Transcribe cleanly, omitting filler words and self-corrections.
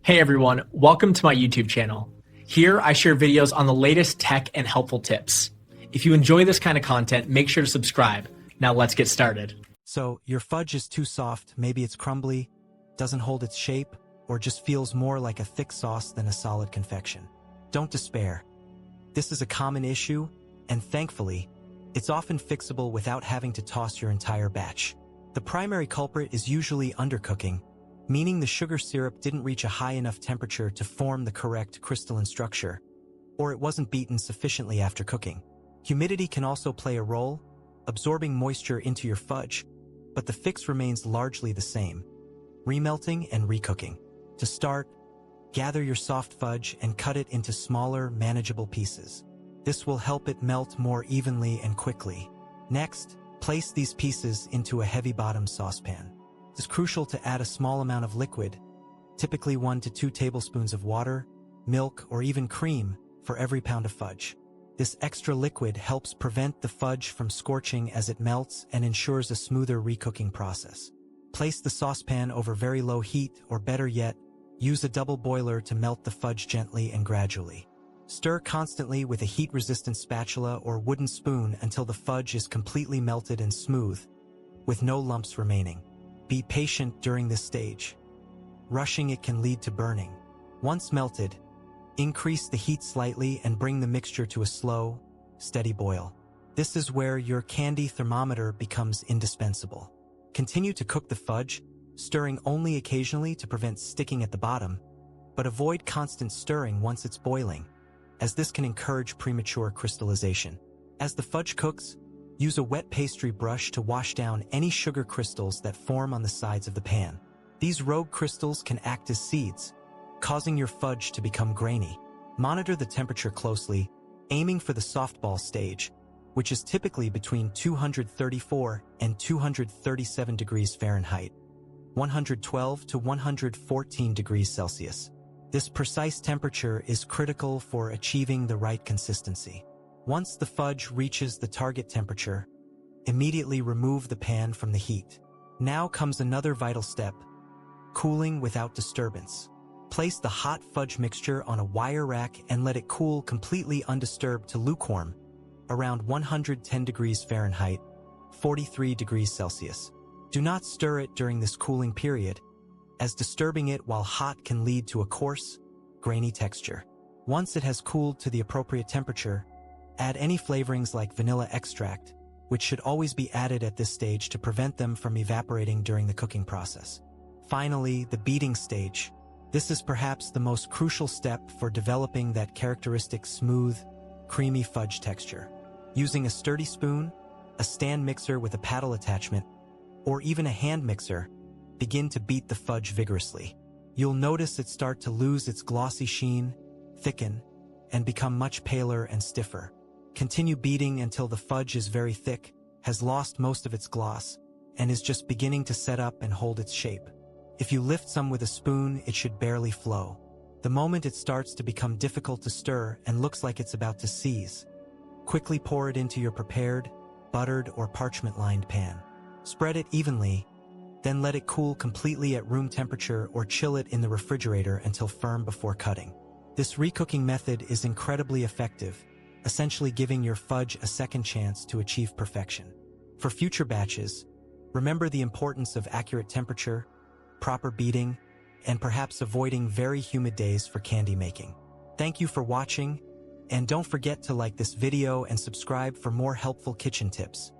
Hey everyone, welcome to my YouTube channel. Here I share videos on the latest tech and helpful tips. If you enjoy this kind of content, make sure to subscribe. Now let's get started. So, your fudge is too soft, maybe it's crumbly, doesn't hold its shape, or just feels more like a thick sauce than a solid confection. Don't despair. This is a common issue, and thankfully, it's often fixable without having to toss your entire batch. The primary culprit is usually undercooking, meaning the sugar syrup didn't reach a high enough temperature to form the correct crystalline structure, or it wasn't beaten sufficiently after cooking. Humidity can also play a role, absorbing moisture into your fudge, but the fix remains largely the same: remelting and recooking. To start, gather your soft fudge and cut it into smaller, manageable pieces. This will help it melt more evenly and quickly. Next, place these pieces into a heavy-bottom saucepan. It's crucial to add a small amount of liquid, typically 1 to 2 tablespoons of water, milk, or even cream for every pound of fudge. This extra liquid helps prevent the fudge from scorching as it melts and ensures a smoother recooking process. Place the saucepan over very low heat, or better yet, use a double boiler to melt the fudge gently and gradually. Stir constantly with a heat-resistant spatula or wooden spoon until the fudge is completely melted and smooth, with no lumps remaining. Be patient during this stage. Rushing it can lead to burning. Once melted, increase the heat slightly and bring the mixture to a slow, steady boil. This is where your candy thermometer becomes indispensable. Continue to cook the fudge, stirring only occasionally to prevent sticking at the bottom, but avoid constant stirring once it's boiling, as this can encourage premature crystallization. As the fudge cooks, use a wet pastry brush to wash down any sugar crystals that form on the sides of the pan. These rogue crystals can act as seeds, causing your fudge to become grainy. Monitor the temperature closely, aiming for the softball stage, which is typically between 234 and 237 degrees Fahrenheit, 112 to 114 degrees Celsius. This precise temperature is critical for achieving the right consistency. Once the fudge reaches the target temperature, immediately remove the pan from the heat. Now comes another vital step: cooling without disturbance. Place the hot fudge mixture on a wire rack and let it cool completely undisturbed to lukewarm, around 110 degrees Fahrenheit, 43 degrees Celsius. Do not stir it during this cooling period, as disturbing it while hot can lead to a coarse, grainy texture. Once it has cooled to the appropriate temperature, add any flavorings like vanilla extract, which should always be added at this stage to prevent them from evaporating during the cooking process. Finally, the beating stage. This is perhaps the most crucial step for developing that characteristic smooth, creamy fudge texture. Using a sturdy spoon, a stand mixer with a paddle attachment, or even a hand mixer, begin to beat the fudge vigorously. You'll notice it start to lose its glossy sheen, thicken, and become much paler and stiffer. Continue beating until the fudge is very thick, has lost most of its gloss, and is just beginning to set up and hold its shape. If you lift some with a spoon, it should barely flow. The moment it starts to become difficult to stir and looks like it's about to seize, quickly pour it into your prepared, buttered or parchment-lined pan. Spread it evenly, then let it cool completely at room temperature or chill it in the refrigerator until firm before cutting. This recooking method is incredibly effective, essentially giving your fudge a second chance to achieve perfection. For future batches, remember the importance of accurate temperature, proper beating, and perhaps avoiding very humid days for candy making. Thank you for watching, and don't forget to like this video and subscribe for more helpful kitchen tips.